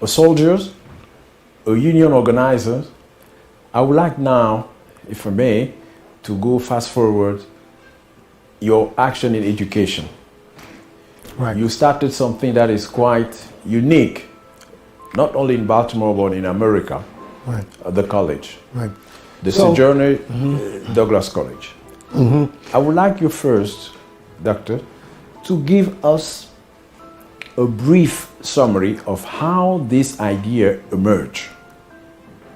a soldier, a union organizer. I would like now, if I may, to go fast forward your action in education. Right. You started something that is quite unique, not only in Baltimore, but in America, Right. the college, Right. the So- Sojourner Douglas College. I would like you first, Doctor, to give us a brief summary of how this idea emerged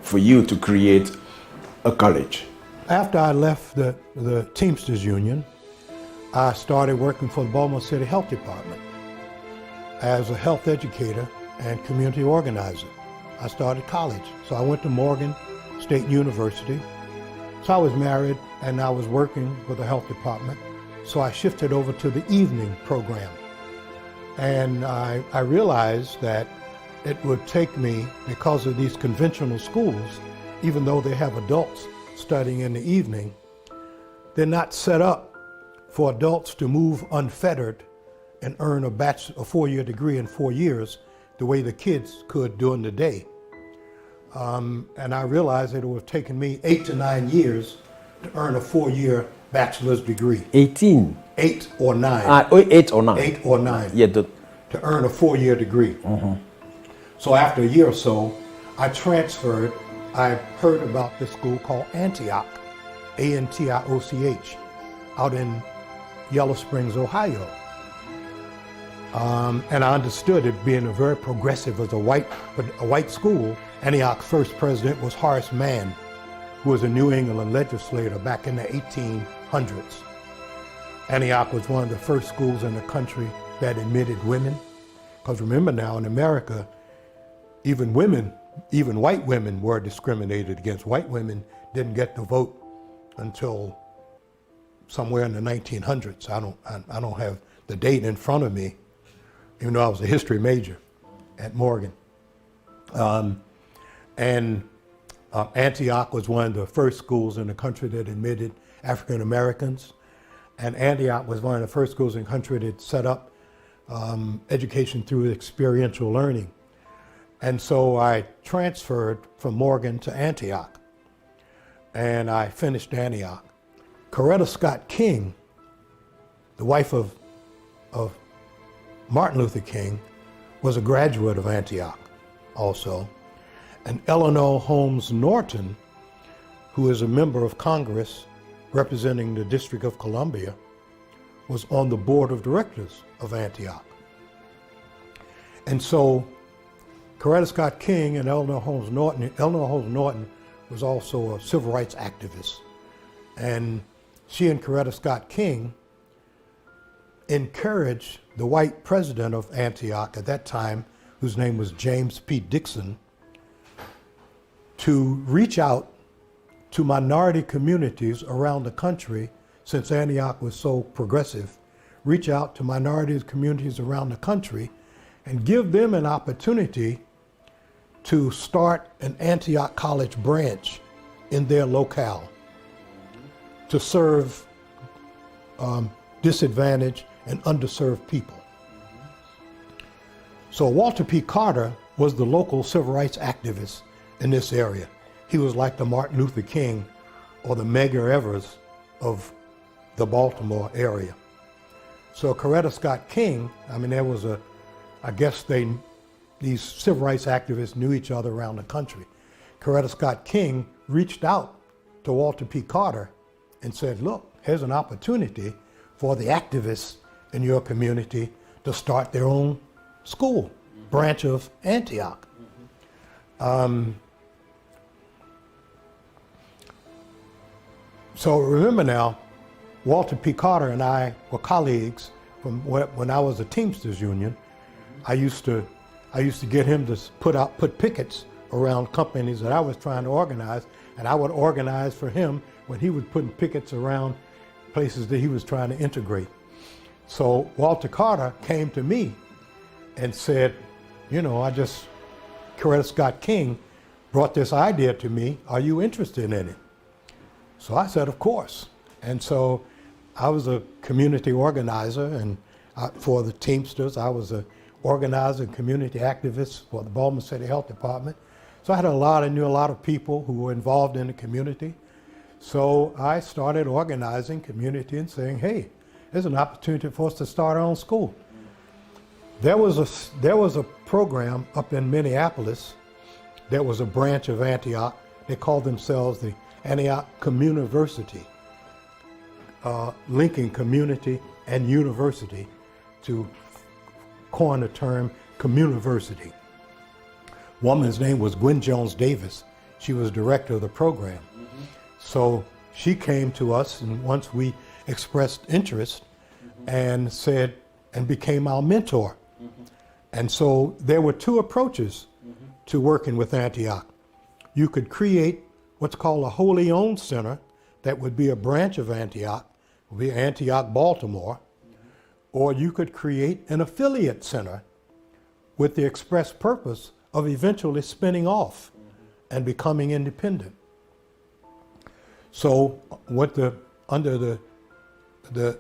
for you to create a college. After I left the Teamsters Union, I started working for the Baltimore City Health Department as a health educator and community organizer. I started college. So I went to Morgan State University. So I was married and I was working with the health department. So I shifted over to the evening program. And I realized that it would take me, because of these conventional schools, even though they have adults studying in the evening, they're not set up for adults to move unfettered and earn a four-year degree in 4 years the way the kids could during the day. And I realized that it would have taken me 8 to 9 years to earn a 4-year bachelor's degree. 18. 8 or 9. 8 or 9. 8 or 9. Yeah, To earn a 4-year degree. So after a year or so, I transferred. I heard about this school called Antioch, Antioch, out in Yellow Springs, Ohio. And I understood it being a very progressive, as a white school. Antioch's first president was Horace Mann, who was a New England legislator back in the 1800s. Antioch was one of the first schools in the country that admitted women. Because remember now, in America, even white women were discriminated against. White women didn't get to vote until somewhere in the 1900s. I don't have the date in front of me, even though I was a history major at Morgan. Antioch was one of the first schools in the country that admitted African Americans. And Antioch was one of the first schools in the country that set up education through experiential learning. And so I transferred from Morgan to Antioch, and I finished Antioch. Coretta Scott King, the wife of Martin Luther King, was a graduate of Antioch also. And Eleanor Holmes Norton, who is a member of Congress representing the District of Columbia, was on the board of directors of Antioch. And so Coretta Scott King and Eleanor Holmes Norton was also a civil rights activist. And she and Coretta Scott King encouraged the white president of Antioch at that time, whose name was James P. Dixon, to reach out to minority communities around the country, since Antioch was so progressive, reach out to minority communities around the country and give them an opportunity to start an Antioch College branch in their locale to serve disadvantaged and underserved people. So Walter P. Carter was the local civil rights activist in this area. He was like the Martin Luther King or the Medgar Evers of the Baltimore area. So Coretta Scott King, these civil rights activists knew each other around the country. Coretta Scott King reached out to Walter P. Carter and said, look, here's an opportunity for the activists in your community to start their own school, branch of Antioch. So remember now, Walter P. Carter and I were colleagues from when I was a Teamsters Union. I used to get him to put pickets around companies that I was trying to organize, and I would organize for him when he was putting pickets around places that he was trying to integrate. So Walter Carter came to me and said, Coretta Scott King brought this idea to me. Are you interested in it? So I said, of course. And so I was a community organizer, and for the Teamsters, I was organizer and community activist for the Baltimore City Health Department. So I knew a lot of people who were involved in the community. So I started organizing community and saying, hey, there's an opportunity for us to start our own school. There was a program up in Minneapolis. There was a branch of Antioch. They called themselves the Antioch Communiversity, linking community and university to coin the term communiversity. Woman's name was Gwen Jones Davis. She was director of the program. So she came to us, and once we expressed interest and said, and became our mentor. And so there were two approaches to working with Antioch. You could create what's called a wholly owned center that would be a branch of Antioch, would be Antioch, Baltimore, or you could create an affiliate center with the express purpose of eventually spinning off and becoming independent. So under the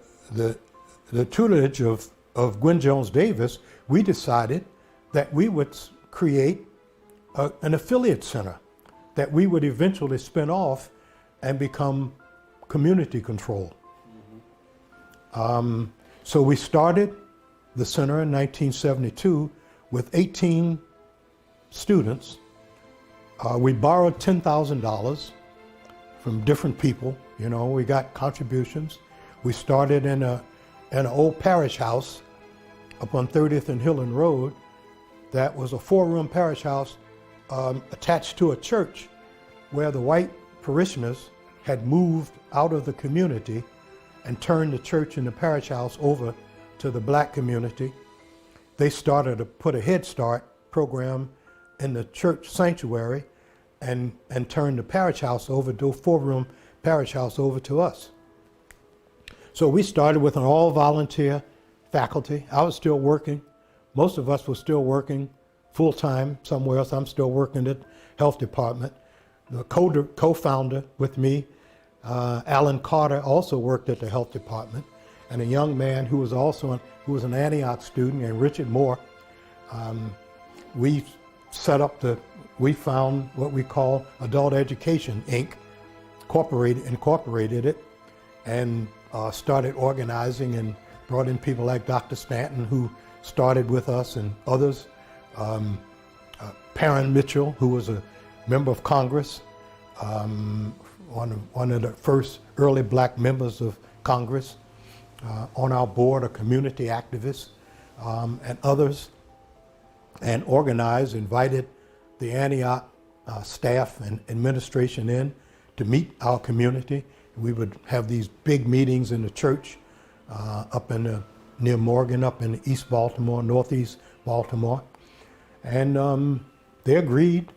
tutelage of Gwen Jones Davis, we decided that we would create an affiliate center that we would eventually spin off and become community controlled. So we started the center in 1972 with 18 students. We borrowed $10,000 from different people. You know, we got contributions. We started in an old parish house up on 30th and Hillen Road. That was a 4-room parish house attached to a church where the white parishioners had moved out of the community and turned the church and the parish house over to the black community. They started to put a Head Start program in the church sanctuary and turned the parish house over to a 4-room parish house over to us. So we started with an all-volunteer faculty. I was still working. Most of us were still working full-time somewhere else. I'm still working at the health department. The co-founder with me, Alan Carter, also worked at the health department, and a young man who was an Antioch student named Richard Moore. We found what we call Adult Education, Inc., incorporated it, and started organizing and brought in people like Dr. Stanton, who started with us, and others. Perrin Mitchell, who was a member of Congress, one of the first early black members of Congress, on our board, a community activist, and others, and organized, invited the Antioch staff and administration in to meet our community. We would have these big meetings in the church up near Morgan, up in East Baltimore, Northeast Baltimore. And they agreed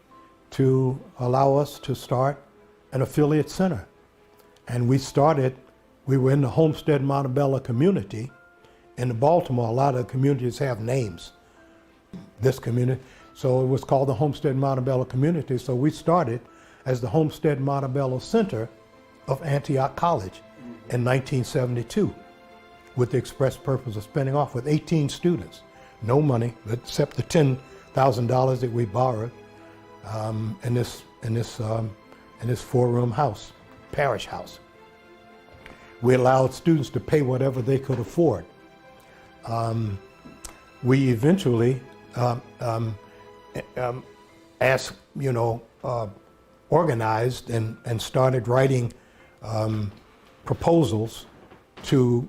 to allow us to start an affiliate center. And we were in the Homestead Montebello community. In Baltimore, a lot of communities have names. This community, so it was called the Homestead Montebello community. So we started as the Homestead Montebello Center of Antioch College in 1972 with the express purpose of spinning off with 18 students. No money except the $10,000 that we borrowed in this 4-room house, parish house. We allowed students to pay whatever they could afford. We eventually organized and started writing proposals to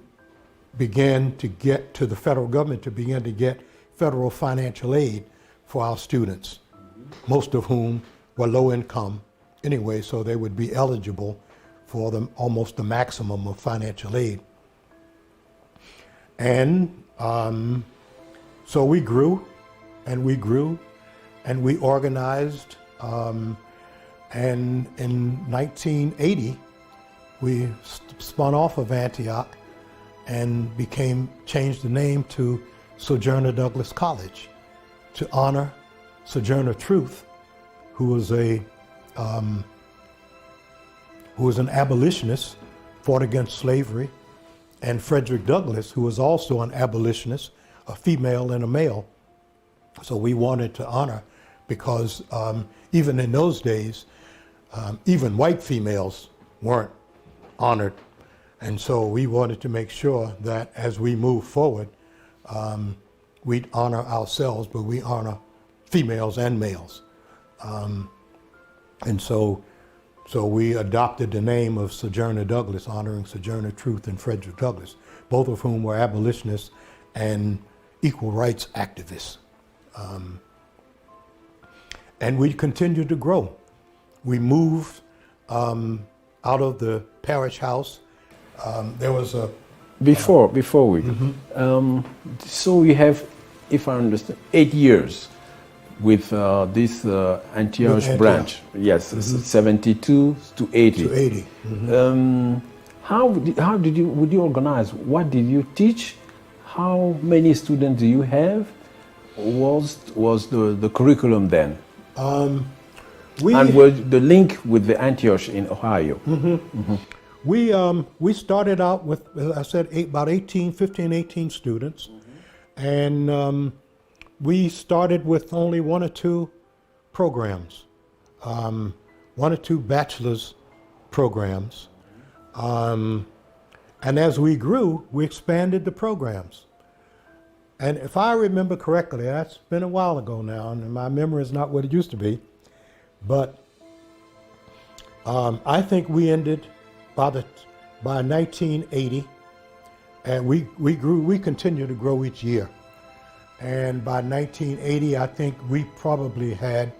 begin to get to the federal government to begin to get federal financial aid for our students, most of whom were low income anyway, so they would be eligible for almost the maximum of financial aid. And so we grew and we grew and we organized, and in 1980 we spun off of Antioch and changed the name to Sojourner Douglas College to honor Sojourner Truth, who was an abolitionist, fought against slavery, and Frederick Douglass, who was also an abolitionist, a female and a male So we wanted to honor, because even in those days, even white females weren't honored. And so we wanted to make sure that as we move forward, we'd honor ourselves, but we honor females and males. And so we adopted the name of Sojourner Douglas, honoring Sojourner Truth and Frederick Douglass, both of whom were abolitionists and equal rights activists. And we continued to grow. We moved out of the parish house. There was a... Before we... so you have, if I understand, 8 years with this Antioch branch. Yes, 72 to 80. To 80. Would you organize? What did you teach? How many students do you have? Was the curriculum then? And was the link with the Antioch in Ohio? We started out with, as I said, about 15, 18 students. And we started with only 1 or 2 programs, 1 or 2 bachelor's programs. And as we grew, we expanded the programs. And if I remember correctly, that's been a while ago now, and my memory is not what it used to be, but I think we ended by 1980, and we continued to grow each year. And by 1980, I think we probably had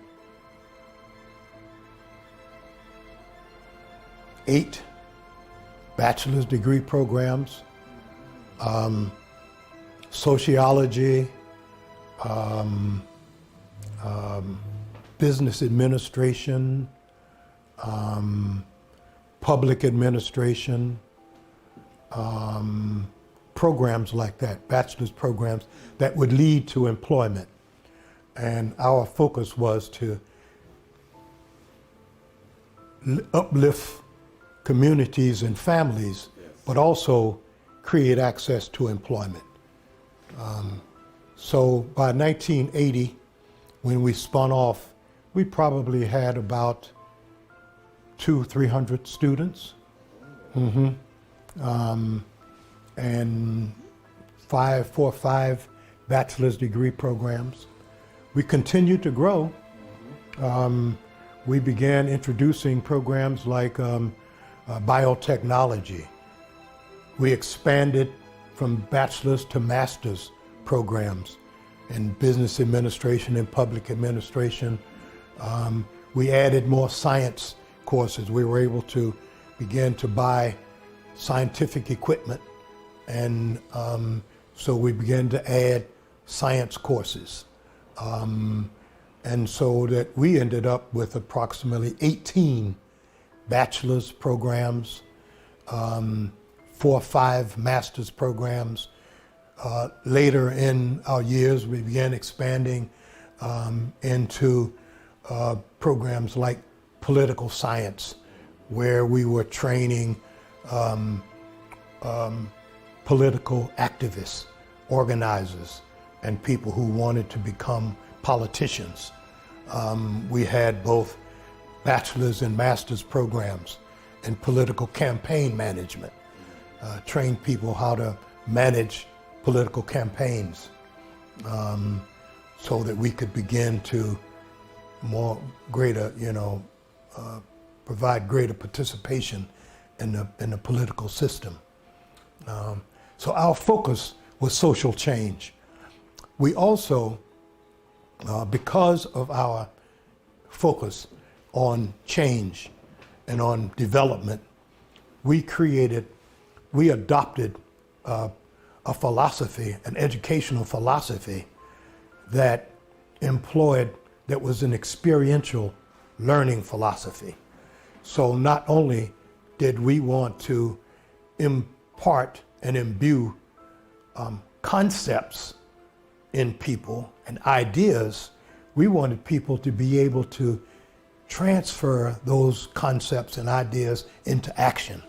8 bachelor's degree programs, sociology, business administration, public administration, programs like that, bachelor's programs that would lead to employment. And our focus was to uplift communities and families, but also create access to employment. So by 1980, when we spun off, we probably had about 200-300 students, and 4 or 5 bachelor's degree programs. We continued to grow. We began introducing programs like biotechnology. We expanded from bachelor's to master's programs in business administration and public administration. We added more science courses. We were able to begin to buy scientific equipment, and so we began to add science courses. And so that we ended up with approximately 18 bachelor's programs, 4 or 5 master's programs. Later in our years, we began expanding into programs like political science, where we were training political activists, organizers, and people who wanted to become politicians. We had both bachelor's and master's programs in political campaign management, trained people how to manage political campaigns, so that we could begin to provide greater participation in the political system. So our focus was social change. We also, because of our focus on change and on development, we adopted a philosophy, an educational philosophy that was an experiential learning philosophy. So not only did we want to impart and imbue concepts in people and ideas, we wanted people to be able to transfer those concepts and ideas into action.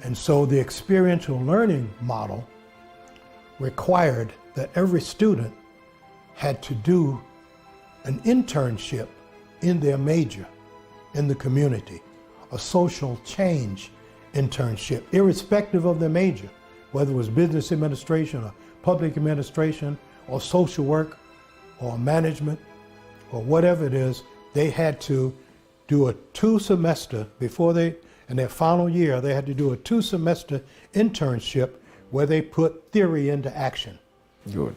And so the experiential learning model required that every student had to do an internship in their major in the community, a social change internship, irrespective of their major, whether it was business administration or public administration or social work or management or whatever it is. They had to do a 2-semester before in their final year, they had to do a 2-semester internship where they put theory into action. Good.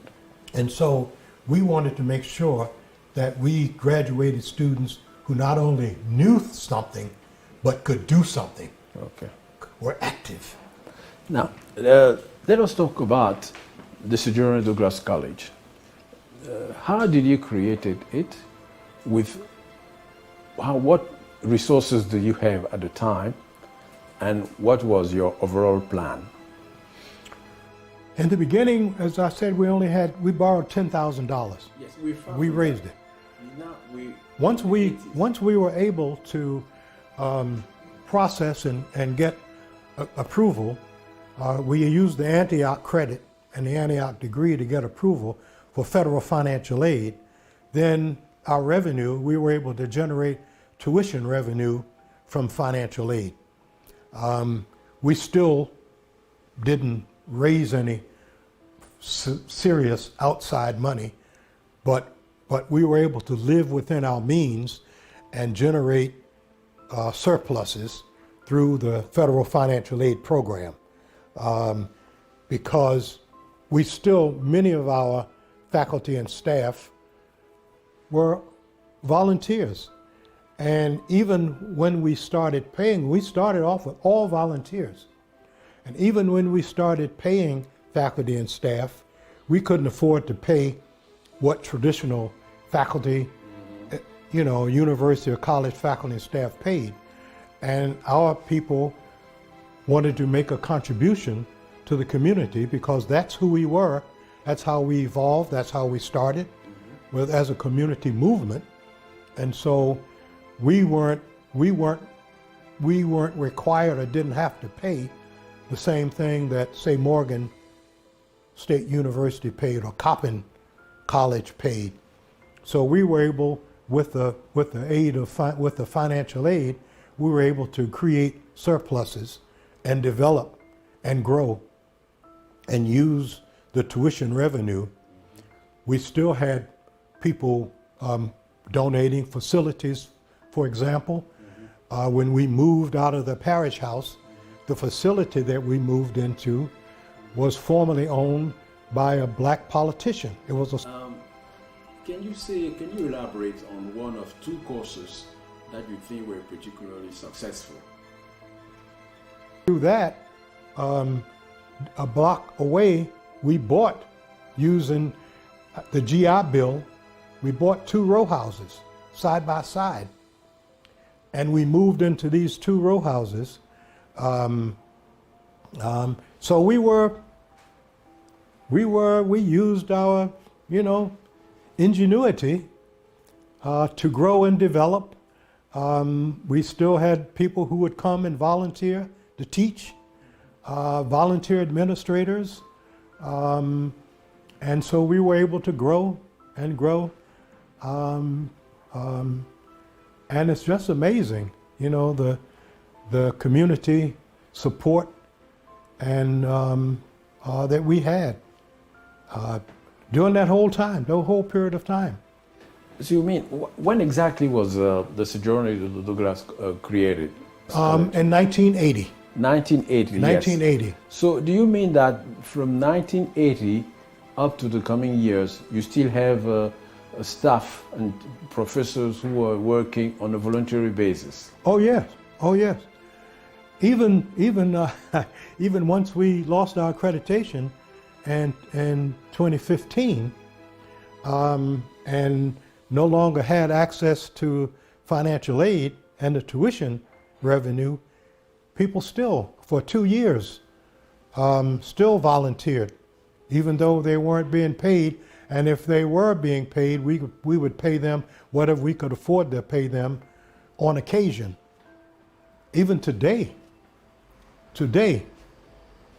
And so we wanted to make sure that we graduated students who not only knew something, but could do something. Okay. Were active. Now, let us talk about the Sojourner Douglas College. How did you create it? What resources do you have at the time? And what was your overall plan? In the beginning, as I said, we borrowed $10,000. Yes, we raised it. Once we were able to process and get approval, we used the Antioch credit and the Antioch degree to get approval for federal financial aid. Then our revenue, we were able to generate tuition revenue from financial aid. We still didn't raise any serious outside money, but we were able to live within our means and generate surpluses through the federal financial aid program, because many of our faculty and staff were volunteers. And even when we started paying, we started off with all volunteers. And even when we started paying faculty and staff, we couldn't afford to pay what traditional faculty, university or college faculty and staff paid. And our people wanted to make a contribution to the community because that's who we were. That's how we evolved. That's how we started as a community movement. And so we weren't required or didn't have to pay the same thing that, say, Morgan State University paid or Coppin College paid. So we were able, with the financial aid, we were able to create surpluses and develop and grow and use the tuition revenue. We still had people donating facilities. For example, when we moved out of the parish house, the facility that we moved into was formerly owned by a black politician. It was a Can you elaborate on one of two courses that you think were particularly successful? Through that, a block away, we bought, using the GI Bill, we bought 2 row houses side by side. And we moved into these 2 row houses. So we used our, ingenuity to grow and develop. We still had people who would come and volunteer to teach, volunteer administrators. And so we were able to grow and grow. And it's just amazing, the community support and that we had during that whole time, the whole period of time. So you mean, when exactly was the Sojourner Douglas created? In 1980. 1980, 1980. Yes. So do you mean that from 1980 up to the coming years, you still have staff and professors who are working on a voluntary basis? Oh yes, oh yes. Even once we lost our accreditation in 2015, and no longer had access to financial aid and the tuition revenue, people still, for 2 years, still volunteered, even though they weren't being paid. And if they were being paid, we would pay them whatever we could afford to pay them on occasion. Even today,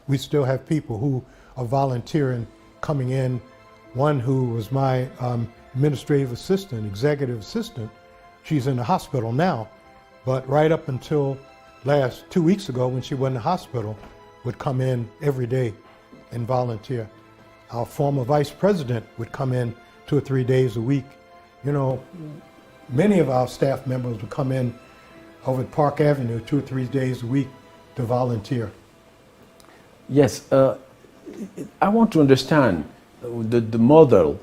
we still have people who are volunteering, coming in one who was my administrative assistant, executive assistant, she's in the hospital now, but right up until 2 weeks ago when she was in the hospital, would come in every day and volunteer. Our former vice president would come in 2 or 3 days a week. You know, many of our staff members would come in over at Park Avenue 2 or 3 days a week to volunteer. Yes, I want to understand the model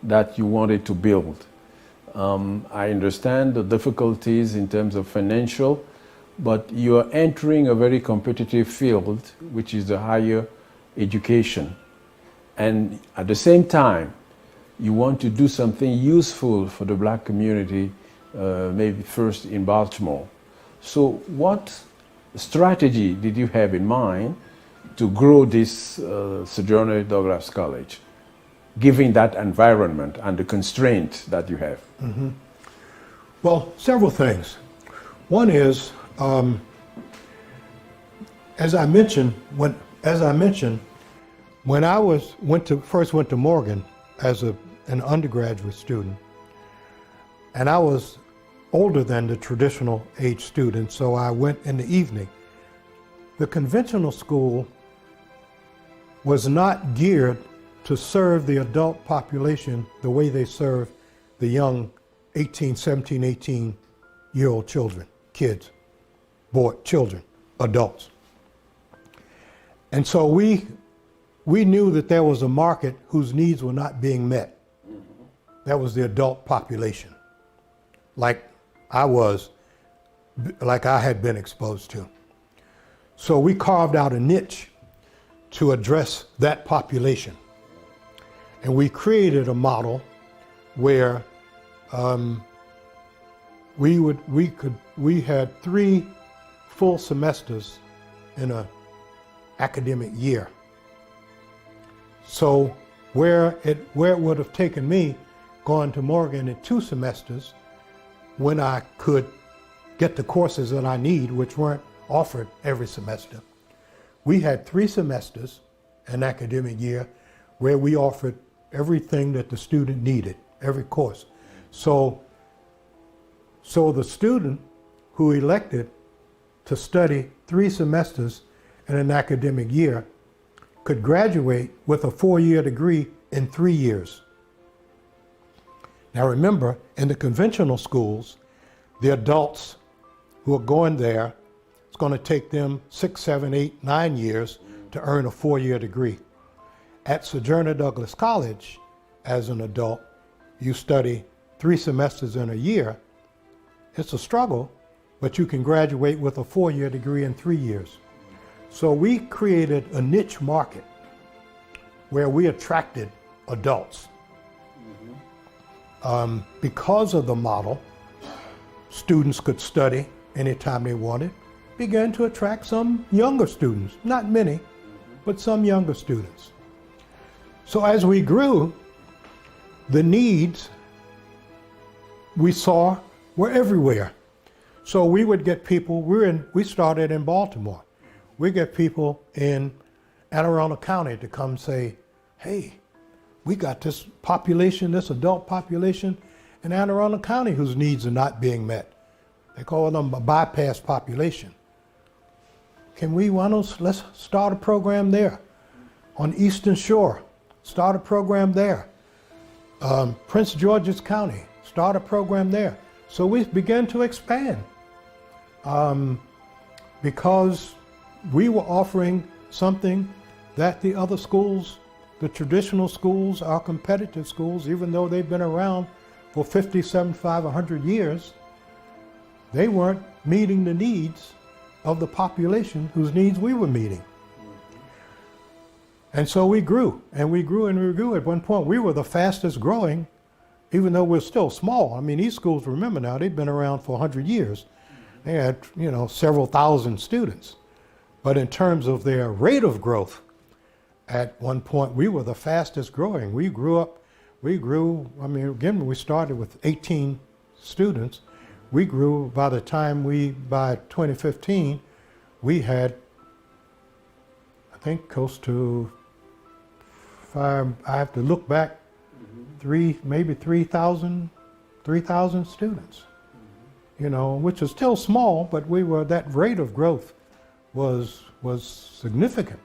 that you wanted to build. I understand the difficulties in terms of financial, but you are entering a very competitive field, which is the higher education. And at the same time, you want to do something useful for the black community, maybe first in Baltimore. So what strategy did you have in mind to grow this Sojourner Douglas College, given that environment and the constraint that you have? Mm-hmm. Well, several things. One is, as I mentioned, when I first went to Morgan as an undergraduate student, and I was older than the traditional age student, so I went in the evening. The conventional school was not geared to serve the adult population the way they serve the young 17, 18-year-old children, kids, children, adults. And so we knew that there was a market whose needs were not being met. That was the adult population, like I had been exposed to. So we carved out a niche to address that population. And we created a model where we had 3 full semesters in an academic year. So where it would have taken me going to Morgan in 2 semesters, when I could get the courses that I need, which weren't offered every semester, we had 3 semesters an academic year where we offered everything that the student needed, every course. So the student who elected to study 3 semesters in an academic year could graduate with a 4-year degree in 3 years. Now remember, in the conventional schools, the adults who are going there, it's going to take them 6, 7, 8, 9 years to earn a 4-year degree. At Sojourner Douglas College, as an adult, you study 3 semesters in a year. It's a struggle, but you can graduate with a 4-year degree in 3 years. So we created a niche market where we attracted adults. Because of the model, students could study anytime they wanted, began to attract some younger students, not many, but some younger students. So as we grew, the needs we saw were everywhere. So we would get people, we started in Baltimore. We get people in Anne Arundel County to come say, hey, we got this population, this adult population in Anne Arundel County whose needs are not being met. They call them a bypass population. Let's start a program there. On Eastern Shore, start a program there. Prince George's County, start a program there. So we began to expand because we were offering something that the other schools, the traditional schools, our competitive schools, even though they've been around for 50, 75, 100 years, they weren't meeting the needs of the population whose needs we were meeting. And so we grew, and we grew, and we grew. At one point, we were the fastest growing, even though we're still small. I mean, these schools, remember now, they've been around for 100 years. They had, several thousand students. But in terms of their rate of growth, at one point, we were the fastest growing. We grew, again, we started with 18 students. We grew, by 2015, we had, I think, close to I have to look back, maybe 3,000 students, which is still small, but that rate of growth was significant.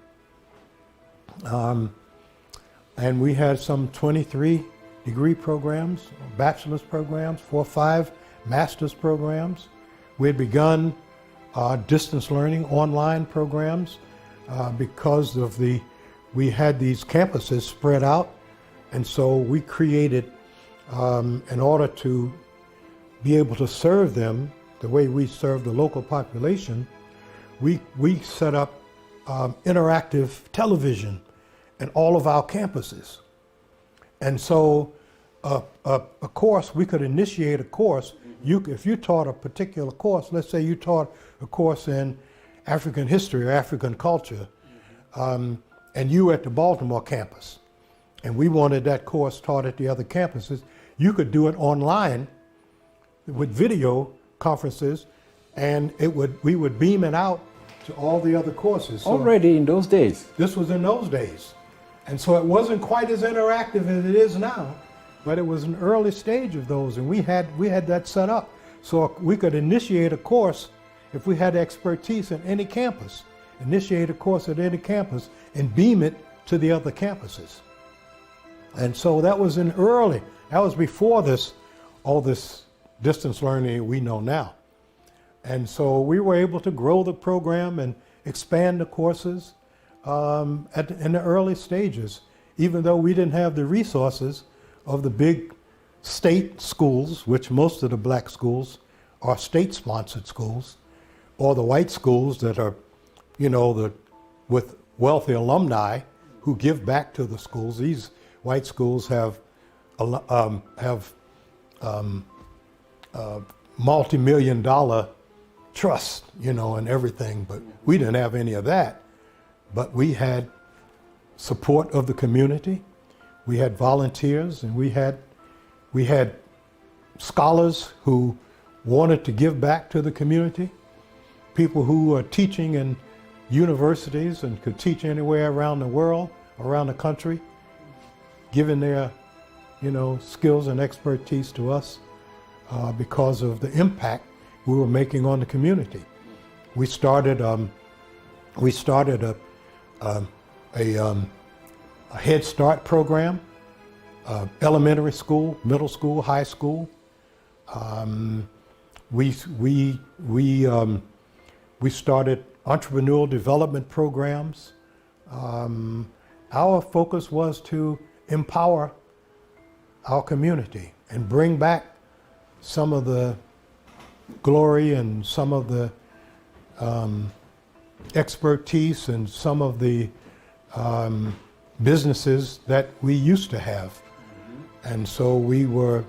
And we had some 23 degree programs, bachelor's programs, 4 or 5 master's programs. We had begun distance learning online programs because we had these campuses spread out, and so we created, in order to be able to serve them the way we serve the local population, we set up interactive television in all of our campuses. And so a course, we could initiate a course. If you taught a particular course, let's say you taught a course in African history or African culture, and you were at the Baltimore campus, and we wanted that course taught at the other campuses, you could do it online with video conferences, and we would beam it out to all the other courses. So already in those days? This was in those days. And so it wasn't quite as interactive as it is now, but it was an early stage of those, and we had that set up. So we could initiate a course if we had expertise in any campus, initiate a course at any campus and beam it to the other campuses. And so that was that was before all this distance learning we know now. And so we were able to grow the program and expand the courses in the early stages, even though we didn't have the resources of the big state schools, which most of the black schools are state-sponsored schools, or the white schools that are, with wealthy alumni who give back to the schools. These white schools have multi-million-dollar trusts, and everything, but we didn't have any of that. But we had support of the community. We had volunteers, and we had scholars who wanted to give back to the community, people who are teaching in universities and could teach anywhere around the world, around the country, giving their, skills and expertise to us because of the impact we were making on the community. We started a Head Start program, elementary school, middle school, high school. We started entrepreneurial development programs. Our focus was to empower our community and bring back some of the glory and some of the expertise and some of the businesses that we used to have. And so we were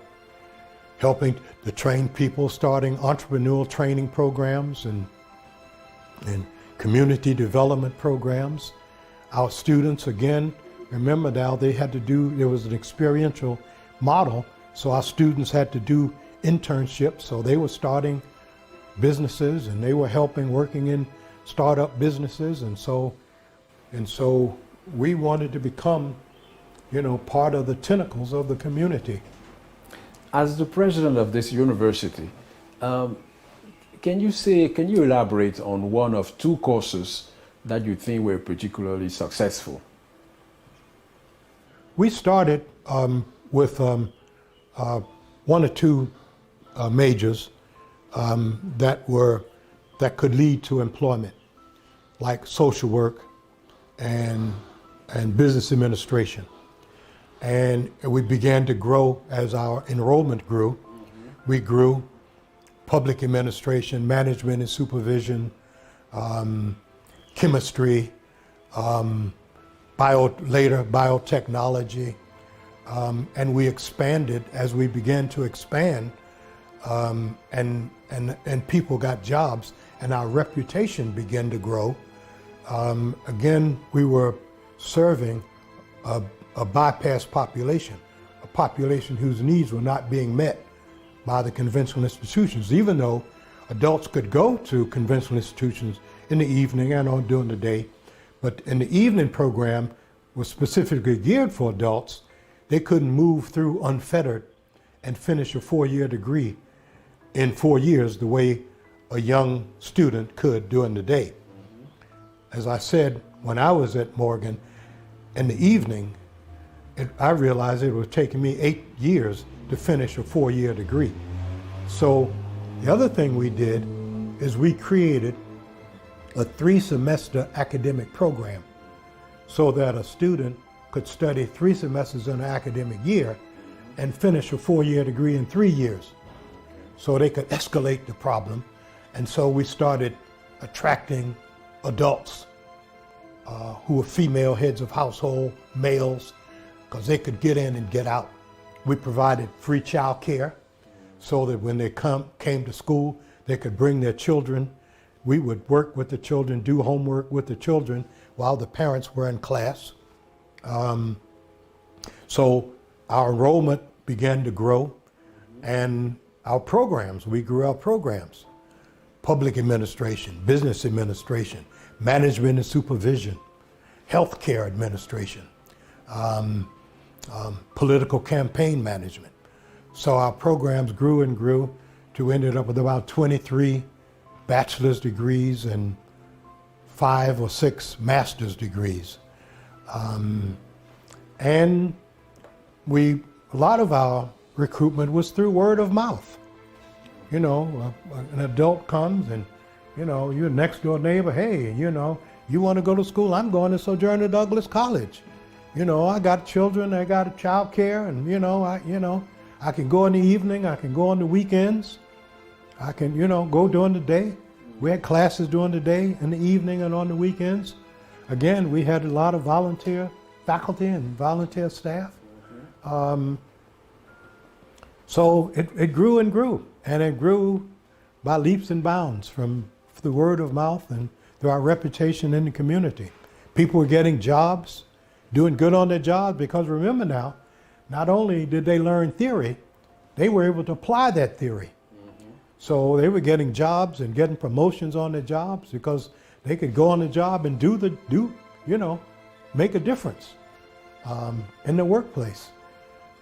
helping to train people, starting entrepreneurial training programs and community development programs. Our students, again, remember now there was an experiential model, so our students had to do internships, so they were starting businesses and they were working in startup businesses, and so we wanted to become, part of the tentacles of the community. As the president of this university, can you elaborate on one of 2 courses that you think were particularly successful? We started with 1 or 2 majors that could lead to employment, like social work and business administration. And we began to grow as our enrollment grew. We grew public administration, management and supervision, chemistry, biotechnology, and we expanded as we began to expand, and people got jobs, and our reputation began to grow. Again, we were serving a bypass population, a population whose needs were not being met by the conventional institutions, even though adults could go to conventional institutions in the evening and during the day. But in the evening program, was specifically geared for adults, they couldn't move through unfettered and finish a 4-year degree in 4 years the way a young student could during the day. As I said, when I was at Morgan, in the evening, I realized it was taking me 8 years to finish a 4-year degree. So the other thing we did is we created a 3-semester academic program so that a student could study 3 semesters in an academic year and finish a 4-year degree in 3 years. So they could escalate the problem. And so we started attracting adults who were female heads of household, males, because they could get in and get out. We provided free child care so that when they came to school, they could bring their children. We would work with the children, do homework with the children while the parents were in class. So our enrollment began to grow, and our programs, we grew our programs. Public administration, business administration, management and supervision, healthcare administration, political campaign management. So our programs grew and grew to ended up with about 23 bachelor's degrees and 5 or 6 master's degrees. And a lot of our recruitment was through word of mouth. You know, an adult comes and, you know, your next door neighbor, hey, you know, you want to go to school? I'm going to Sojourner Douglas College. You know, I got children, I got child care, and I can go in the evening, I can go on the weekends, I can, go during the day. We had classes during the day, in the evening, and on the weekends. Again, we had a lot of volunteer faculty and volunteer staff. So it grew and grew, and it grew by leaps and bounds from the word of mouth and through our reputation in the community. People were getting jobs, doing good on their jobs, because remember now, not only did they learn theory, they were able to apply that theory. So they were getting jobs and getting promotions on their jobs because they could go on the job and make a difference in the workplace.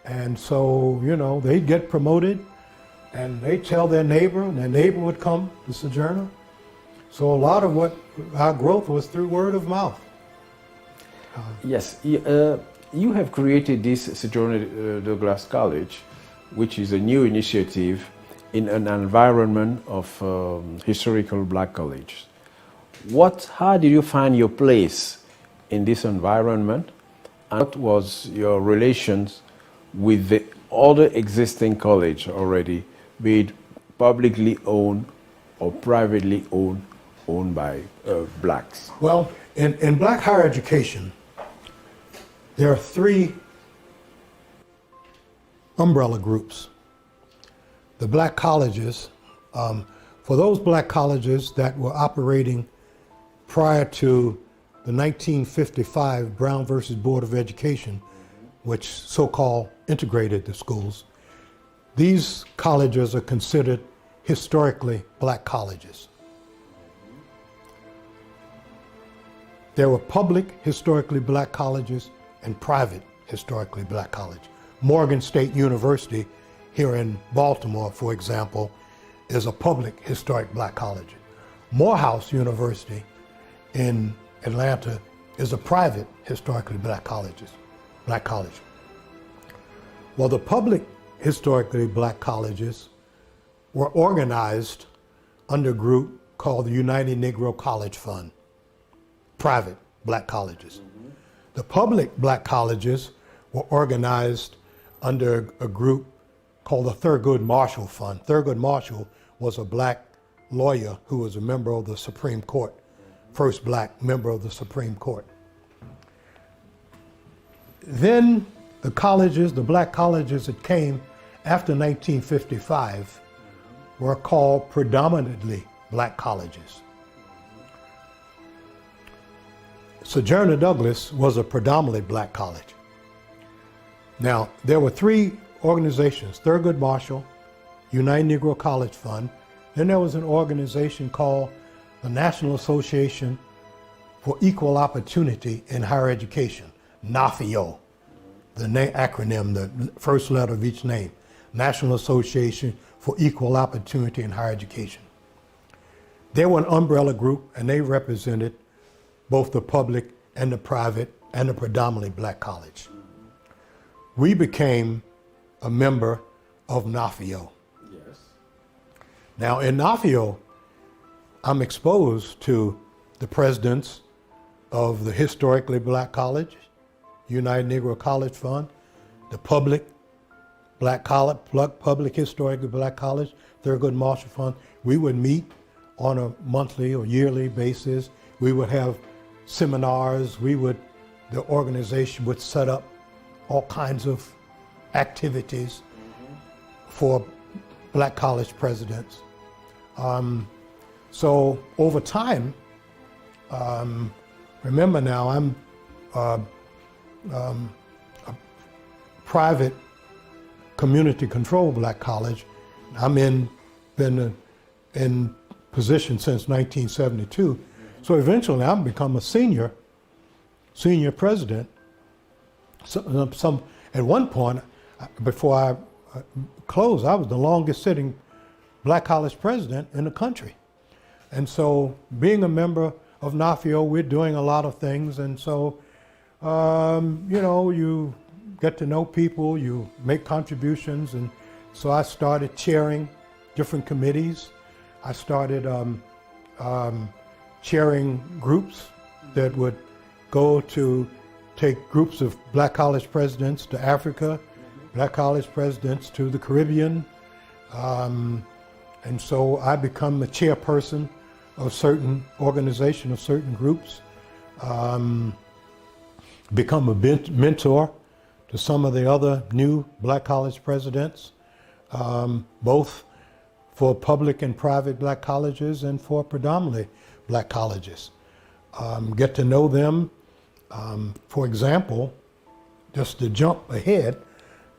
And so, they'd get promoted and they'd tell their neighbor, and their neighbor would come to Sojourner. So a lot of what our growth was through word of mouth. Yes, you have created this Sojourner Douglas College, which is a new initiative in an environment of historical black college. How did you find your place in this environment, and what was your relations with the other existing college already, be it publicly owned or privately owned by blacks? Well, in black higher education, there are 3 umbrella groups. The black colleges, for those black colleges that were operating prior to the 1955 Brown versus Board of Education, which so-called integrated the schools, these colleges are considered historically black colleges. There were public historically black colleges and private historically black colleges. Morgan State University here in Baltimore, for example, is a public historic black college. Morehouse University in Atlanta is a private historically black college. Well, the public historically black colleges were organized under a group called the United Negro College Fund, private black colleges. The public black colleges were organized under a group called the Thurgood Marshall Fund. Thurgood Marshall was a black lawyer who was a member of the Supreme Court, first black member of the Supreme Court. Then the black colleges that came after 1955 were called predominantly black colleges. Sojourner Douglas was a predominantly black college. Now, there were 3 organizations: Thurgood Marshall, United Negro College Fund. Then there was an organization called the National Association for Equal Opportunity in Higher Education, NAFIO, the acronym, the first letter of each name, National Association for Equal Opportunity in Higher Education. They were an umbrella group, and they represented both the public and the private and the predominantly black college. We became a member of NAFIO. Yes. Now in NAFIO, I'm exposed to the presidents of the historically black college, United Negro College Fund, the public black college, public historically black college, Thurgood Marshall Fund. We would meet on a monthly or yearly basis. We would have seminars. The organization would set up all kinds of activities for black college presidents. So over time, remember now, I'm a private community-controlled black college. Been in position since 1972. So eventually, I'm become a senior president. At one point, before I closed, I was the longest sitting black college president in the country. And so being a member of NAFIO, we're doing a lot of things. And so, you get to know people, you make contributions. And so I started chairing different committees. I started chairing groups that would go to take groups of black college presidents to Africa, black college presidents to the Caribbean. And so I become the chairperson of certain organization, of certain groups, become a mentor to some of the other new black college presidents, both for public and private black colleges and for predominantly black colleges. Get to know them. For example, just to jump ahead,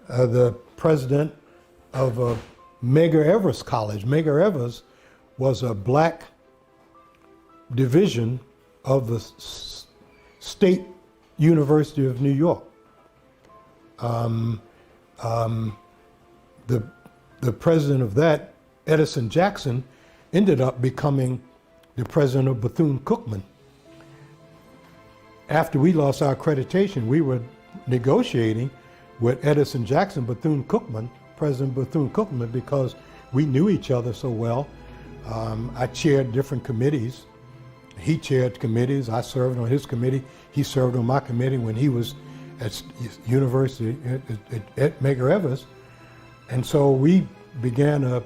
the president of Medgar Evers College. Medgar Evers was a black division of the State University of New York. The president of that, Edison Jackson, ended up becoming the president of Bethune-Cookman. After we lost our accreditation, we were negotiating with Edison Jackson, Bethune-Cookman, President Bethune-Cookman, because we knew each other so well. I chaired different committees. He chaired committees. I served on his committee. He served on my committee when he was at university at Medgar Evers. And so we began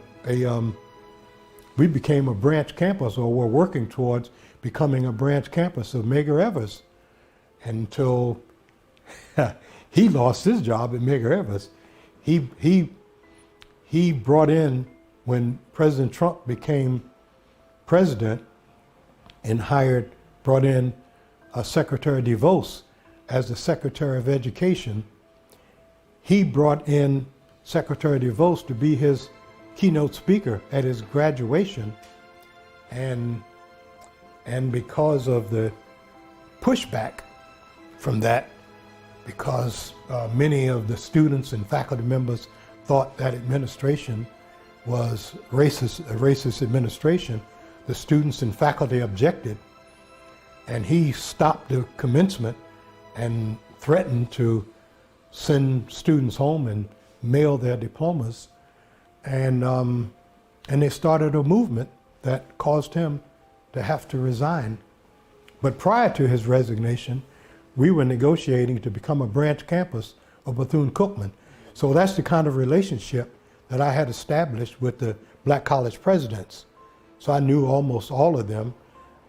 we became a branch campus, or we're working towards becoming a branch campus of Medgar Evers until he lost his job at Medgar Evers. He brought in, when President Trump became president, and brought in Secretary DeVos as the Secretary of Education. He brought in Secretary DeVos to be his keynote speaker at his graduation, and because of the pushback from that, because many of the students and faculty members thought that administration was a racist administration, the students and faculty objected, and he stopped the commencement and threatened to send students home and mail their diplomas. And they started a movement that caused him to have to resign. But prior to his resignation, we were negotiating to become a branch campus of Bethune-Cookman. So that's the kind of relationship that I had established with the black college presidents. So I knew almost all of them.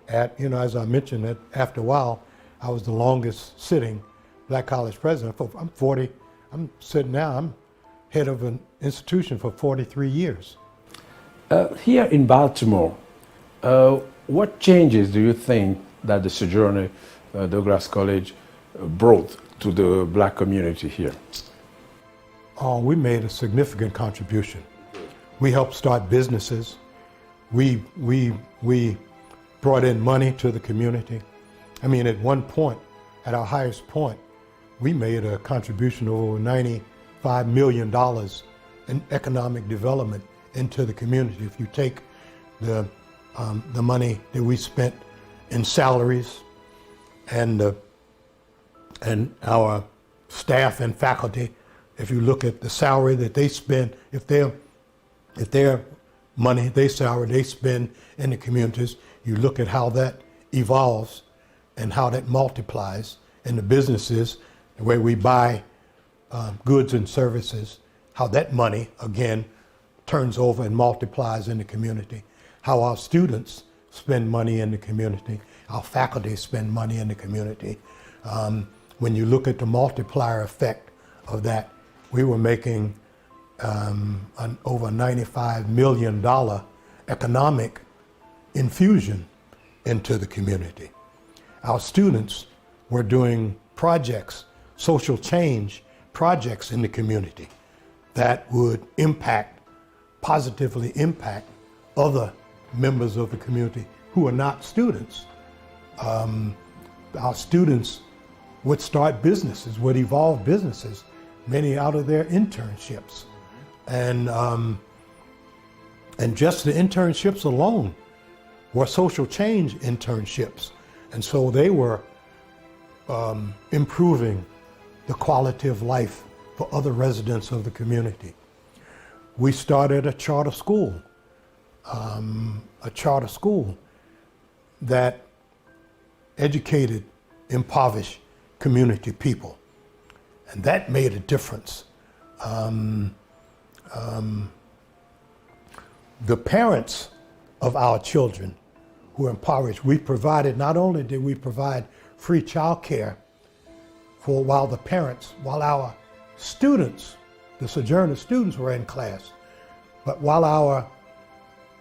As I mentioned, that after a while, I was the longest sitting black college president. I'm sitting now, I'm head of an institution for 43 years. Here in Baltimore, what changes do you think that the Sojourner Douglas College brought to the black community here? We made a significant contribution. We helped start businesses. We brought in money to the community. I mean, at one point, at our highest point, we made a contribution of over $95 million in economic development into the community. If you take the money that we spent in salaries and our staff and faculty, if you look at the salary that they spend, if their money, their salary they spend in the communities, you look at how that evolves and how that multiplies in the businesses where we buy goods and services, how that money, again, turns over and multiplies in the community, how our students spend money in the community, our faculty spend money in the community. When you look at the multiplier effect of that, we were making an over $95 million economic infusion into the community. Our students were doing projects, social change projects in the community that would positively impact other members of the community who are not students. Our students would start businesses, would evolve businesses, many out of their internships. And just the internships alone were social change internships. And so they were improving the quality of life for other residents of the community. We started a charter school that educated impoverished community people. And that made a difference. The parents of our children who are impoverished, we provided, not only did we provide free child care while our students, the Sojourner students were in class, but while our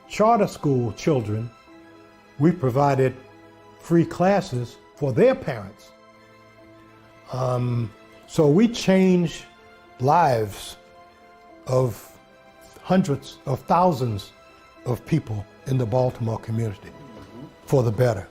charter school children, we provided free classes for their parents. So we changed lives of hundreds of thousands of people in the Baltimore community for the better.